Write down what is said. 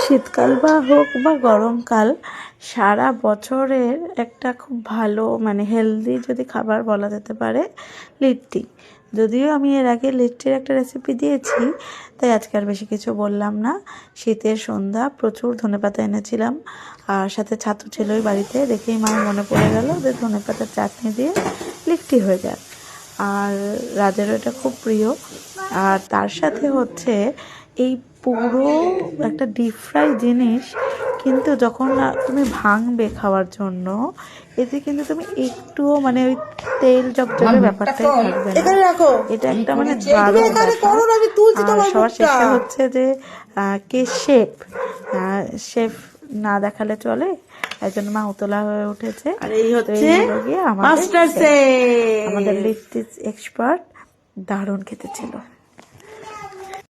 শীতকাল বা হোক বা গরমকাল, সারা বছরের একটা খুব ভালো মানে হেলদি যদি খাবার বলা যেতে পারে লিট্টি। যদিও আমি এর আগে লিট্টির একটা রেসিপি দিয়েছি, তাই আজকে আর বেশি কিছু বললাম না। শীতের সন্ধ্যা, প্রচুর ধনেপাতা এনেছিলাম, আর সাথে ছাতু ছিল ওই বাড়িতে, দেখেই মায়ের মনে পড়ে গেল যে ধনেপাতার চাটনি দিয়ে লিট্টি হয়ে যায়। আর রাজেরও এটা খুব প্রিয়। আর তার সাথে হচ্ছে এই পুরো একটা ডিপ ফ্রাই জিনিস, কিন্তু যখন তুমি ভাঙবে খাওয়ার জন্য, এতে কিন্তু তুমি একটুও মানে ওই তেল জবজবে ব্যাপারটাই থাকবে না। এটা একটা মানে দারুণ ব্যাপার। আর সবার শেষে হচ্ছে যে কে শেফ, শেফ না দেখালে চলে, একজন মা উতলা হয়ে উঠেছে। আর এই হচ্ছে আমাদের লিট্টি এক্সপার্ট। দারুণ খেতে ছিল।